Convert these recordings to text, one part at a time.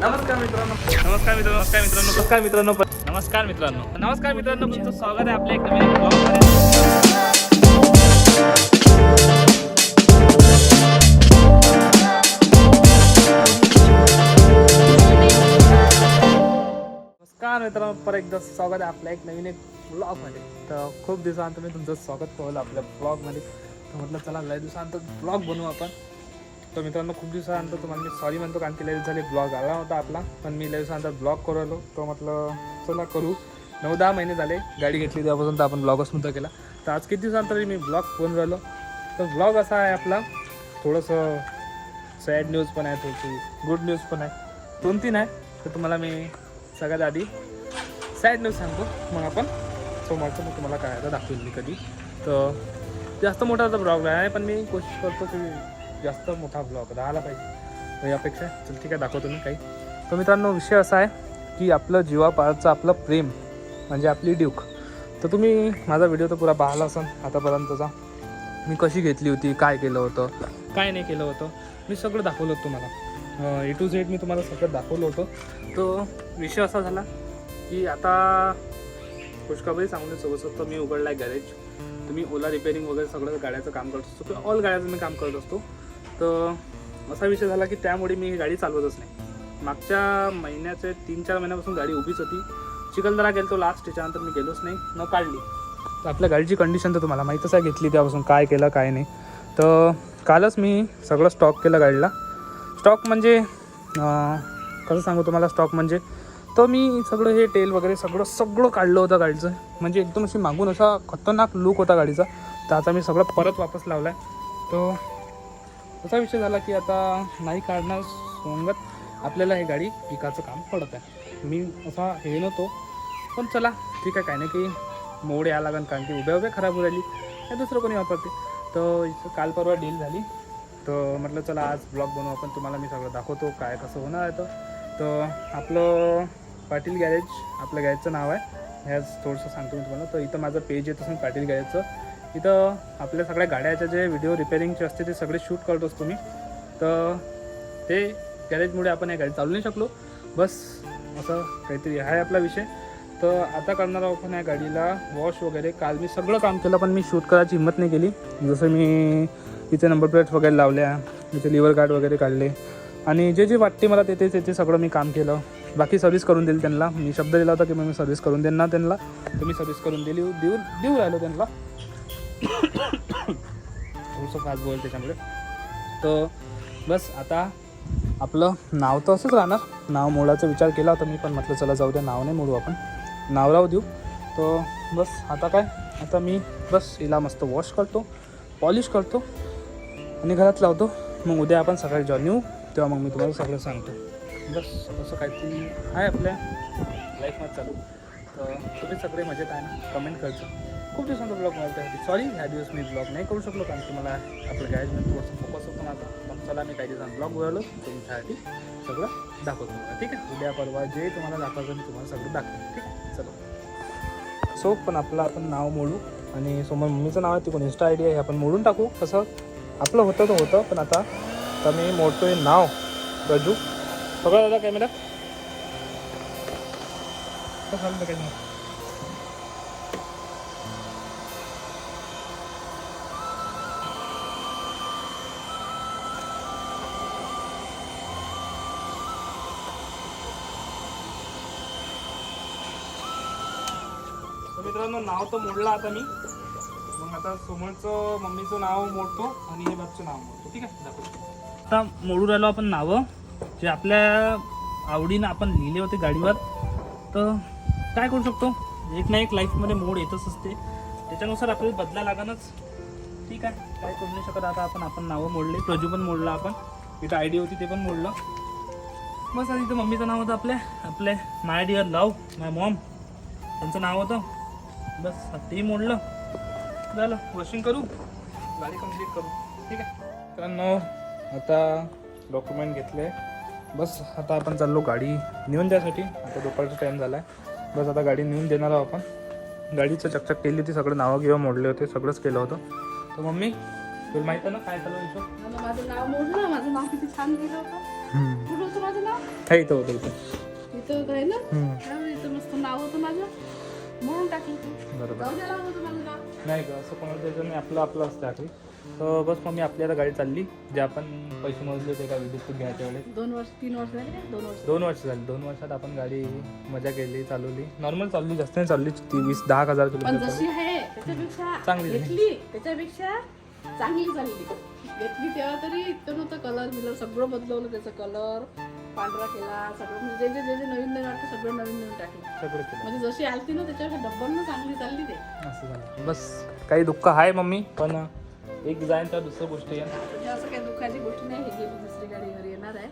नमस्कार मित्रांनो. तुमचं स्वागत आहे आपल्या एक नवीन ब्लॉगमध्ये. नमस्कार मित्रांनो, परत एकदा स्वागत आहे आपल्या एक नवीन ब्लॉगमध्ये. तर खूप दिवसानंतर मी तुमचं स्वागत केलं आपल्या ब्लॉगमध्ये. तर म्हटलं चला लय दिवसानंतर ब्लॉग बनवू आपण. तर मित्रांनो, खूप दिवसानंतर तुम्हाला मी सॉरी म्हणतो, कारण की लय दिवस झाले ब्लॉग आला होता आपला, पण मी लय दिवसानंतर ब्लॉग करू आलो. तर म्हटलं चला करू. 9-10 महिने झाले गाडी घेतली तेव्हापासून, तर आपण ब्लॉगच नव्हता केला. तर आज किती दिवसानंतर मी ब्लॉग बनवून राहिलो. तर ब्लॉग असा आहे आपला, थोडंसं सॅड न्यूज पण आहे, थोडीशी गुड न्यूज पण आहे, 2-3 आहे. तर तुम्हाला मी सगळ्यात आधी सॅड न्यूज सांगतो, मग आपण सोमवारचं मग तुम्हाला काय आता दाखवेल मी कधी. तर जास्त मोठा ब्लॉग आहे, पण मी कोशिश करतो की जास्त मोठा ब्लॉग राहायला पाहिजे. तर यापेक्षा चल ठीक आहे, दाखवतो मी काही. तर मित्रांनो, विषय असा आहे की आपलं जीवापारचं आपलं प्रेम म्हणजे आपली ड्यूक. तर तुम्ही माझा व्हिडिओ तर पुरा पाहिला असेल आतापर्यंतचा. मी कशी घेतली होती, काय केलं होतं, काय नाही केलं होतं, मी सगळं दाखवलं होतं तुम्हाला. A to Z मी तुम्हाला सगळं दाखवलं होतं. तो विषय असा झाला की आता खुशखबरी सांगून सोबत मी उघडला आहे गॅरेज. तुम्ही ओला रिपेअरिंग वगैरे सगळं गाड्याचं काम करत असतो किंवा ऑल गाड्याचं मी काम करत असतो. तर असा विषय झाला की त्यामुळे मी गाडी चालवतच नाही. मागच्या महिन्याचे 3-4 महिन्यापासून गाडी उभीच होती. चिखलदरा गेलो तो लास्ट, त्याच्यानंतर मी गेलोच नाही, न काढली. तर आपल्या गाडीची कंडिशन तर तुम्हाला माहीतच आहे, घेतली त्यापासून काय केलं काय नाही. तर कालच मी सगळं स्टॉक केलं गाडीला. स्टॉक म्हणजे कसं सांगू तुम्हाला, स्टॉक म्हणजे तर मी सगळं हे तेल वगैरे सगळं काढलं होतं गाडीचं. म्हणजे एकदम अशी मागून असा खतरनाक लूक होता गाडीचा. तर आता मी सगळं परत वापस लावला आहे. तो असा विषय झाला की आता नाही काढणार सोंगत आपल्याला हे गाडी विकायचं काम पडत आहे. मी असा हे नव्हतो, पण चला ठीक आहे, काही नाही काही मोड यायला लागेल, कारण की उभ्या खराब होऊ राहिली, काय दुसरं कोणी वापरते. तर इथं काल परवा डील झाली. तर म्हटलं चला आज ब्लॉग बनवू आपण, तुम्हाला मी सगळं दाखवतो काय कसं होणार आहे. तर आपलं पाटील गॅरेज, आपल्या गॅरेजचं नाव आहे, ह्याच थोडंसं सांगतो मी तुम्हाला. तर इथं माझं पेज येत असेल पाटील गॅरेजचं. इथं आपल्या सगळ्या गाड्याचे जे व्हिडिओ रिपेअरिंगचे असते ते सगळे शूट करत असतो मी. तर ते गॅरेजमुळे आपण या गाडी चालू नाही शकलो, बस असं काहीतरी आहे आपला विषय. तर आता करणार आहोत आपण या गाडीला वॉश वगैरे. काल मी सगळं काम केलं, पण मी शूट करायची हिंमत नाही केली. जसं मी इथे नंबर प्लेट्स वगैरे लावल्या, इथे लिव्हर गार्ड वगैरे काढले, आणि जे वाटते मला ते सगळं मी काम केलं. बाकी सर्व्हिस करून दिली त्यांना. मी शब्द दिला होता की मी सर्व्हिस करून देणार त्यांना, तर मी सर्व्हिस करून देऊ राहिलो त्यांना. थोडंसं फास्ट बोल त्याच्यामुळे. तर बस आता आपलं नाव तर असंच राहणार. नाव मोडाचा विचार केला होता मी, पण म्हटलं चला जाऊ द्या, नाव नाही मोडू आपण, नाव राहू देऊ. तर बस आता काय, आता मी बस हिला मस्त वॉश करतो, पॉलिश करतो आणि घरात लावतो. मग उद्या आपण सकाळी जेव्हा येऊ तेव्हा मग मी तुम्हाला सगळं सांगतो. बस असं काहीतरी आहे आपल्या लाईफमध्ये चालू. तर तुम्ही सगळे मजेत आहे ना, कमेंट करतो. खूप दिवसांचा ब्लॉग मला त्यासाठी सॉरी, ह्या दिवस मी ब्लॉग नाही करू शकलो, कारण की मला आपलं गॅरेजमध्ये थोडंसं फोकस होतं माझा. पण चला मी काही दिवसांत ब्लॉग बनवलो, तुमच्यासाठी सगळं दाखवतो मला, ठीक आहे. उद्या परवा जे तुम्हाला दाखवायचं मी तुम्हाला सगळं दाखवतो, ठीक आहे. चलो सो पण आपलं आपण नाव मोडू, आणि समोर मम्मीचं नाव आहे, ती कोण इंस्टा आय डी आहे, हे आपण मोडून टाकू. कसं आपलं होतं तर होतं, पण आता मी मोडतोय नाव रजू. सगळं दादा कॅमेरा चालतं काही नाही. मित्रांनो, नाव तर मोडलं आता मी. मग आता समोरचं मम्मीचं नाव मोडतो आणि हे बाबचं नाव मोडतो, ठीक आहे. दाखवतो आता मोडून राहिलो आपण नावं जे आपल्या आवडीनं आपण लिहिले होते गाडीवर. तर काय करू शकतो, एक ना एक लाईफमध्ये मोड येतच असते, त्याच्यानुसार आपल्याला बदला लागणच, ठीक आहे. काय करू नाही शकत. आता आपण नावं मोडले, प्रजू पण मोडलं आपण, इथं आय डी होती ते पण मोडलं. बस आता इथं मम्मीचं नाव होतं आपले my dear love my Maugham, त्यांचं नाव होतं. बस तेही मोडलं, झालं. वॉशिंग करू, गाडी कंप्लीट करू, ठीक आहे. मित्रांनो, आता डॉक्युमेंट घेतले, बस आता आपण चाललो गाडी नेऊन द्यासाठी. आता दुपारचा टाईम झाला आहे, बस आता गाडी नेऊन देणार आहोत आपण. गाडीचं चकचक केली होती, सगळं नावं मोडले होते, सगळंच केलं होतं. तर मम्मी तुला माहिती आहे ना काय चालू आहे? माझं नाव मोडलं, माझं नाव किती छान गेलं होतं. होतं माझं नाव हे इथं होतं इथं. इथं आहे ना हम्म. हा, इथं मस्त नाव होतं माझं म्हणून टाकलं बरोबर. जाऊ द्यायला होतं माझं नाव नाही का असं कोणाला द्यायचं नाही, आपलं आपलं असतं आखरी. तर बस मग मी आपली आता गाडी चालली, जे आपण पैसे मोजले होते का विद्युत घ्यायच्या वेळेस. 2 वर्ष 3 वर्ष झाले काय 2 वर्ष 2 वर्ष झाली. 2 वर्षात आपण गाडी मजा केली, चालवली. नॉर्मल चालली, जास्त नाही चालली. 20-10,000 पण किलोमीटर जशी आहे त्याच्यापेक्षा चांगली झाली. घेतली त्याच्यापेक्षा चांगली चालली घेतली तेव्हा तरी इतकं नव्हतं कलर बिलर सगळं बदलवलं त्याचा कलर पांढरा केला सगळं म्हणजे जे जे जे नवीन नवीन वाटतं सगळं नवीन नवीन टाकलं सगळं केलं. म्हणजे जशी आलती ना त्याच्यापेक्षा डब्बल चांगली चालली ते असं झालं. बस काही दुःख आहे मम्मी, पण एक जाईन तर दुसरं गोष्ट येईल. म्हणजे असं काही दुःखाची गोष्ट नाही हे गेली दुसरी गाडी घरी येणार आहे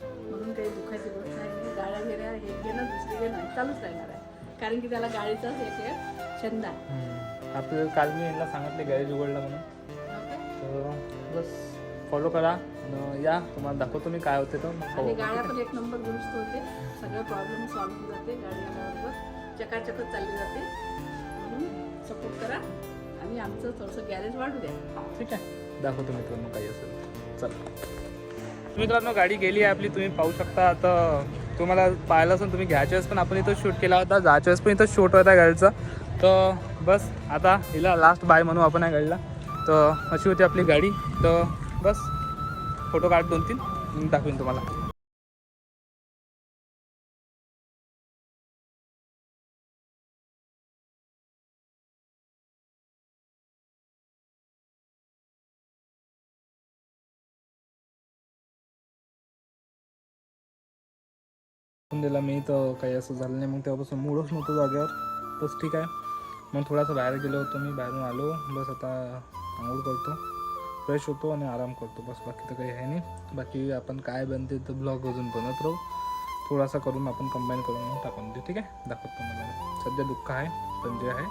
म्हणून काही दुःखाची गोष्ट नाही गाड्या घेणार हे घेणं दुसरी घेणं चालूच राहणार आहे कारण की त्याला गाडीचाच एक आहे छंद आहे आपल्याला काल मी यांना सांगितले गॅरेज उघडलं म्हणून. तर बस फॉलो करा आणि या, तुम्हाला दाखवतो मी काय होते तर मग आणि पाहू. गाड्या पण एक नंबर दुरुस्त होते सगळे प्रॉब्लेम सॉल्व्ह होऊन जाते गाडी आल्याबरोबर चकाचकच चालली जाते म्हणून सपोर्ट करा आणि आमचं थोडंसं गॅरेज वाढू द्या ठीक आहे, दाखवतो मित्रांनो काही असेल. चला मित्रांनो, गाडी गेली आहे आपली, तुम्ही पाहू शकता. आता तुम्हाला पाहिलं असेल, तुम्ही घ्यायच्या वेळेस पण आपण इथं शूट केला होता, जायच्या वेळेस पण इथं शूट होता गाडीचा. तर बस आता हिला लास्ट बाय म्हणू आपण या गाडीला. तर अशी होती आपली गाडी. तर बस फोटो काढ 2-3 दाखवीन तुम्हाला. दिला मी तर काही असं झालं नाही, मग तेव्हापासून मूडच नव्हतं जागेवर. बस ठीक आहे. मग थोडासा बाहेर गेलो होतो मी, बाहेरून आलो. बस आता आंघोळ करतो, फ्रेश होतो आणि आराम करतो. बस बाकी तर काही आहे नाही. बाकी आपण काय बनते तर ब्लॉग अजून बनत राहू, थोडासा करून आपण कंबाईन करून मग टाकून देऊ. ठीक आहे, दाखवतो मला. सध्या दुःख आहे पण जे आहे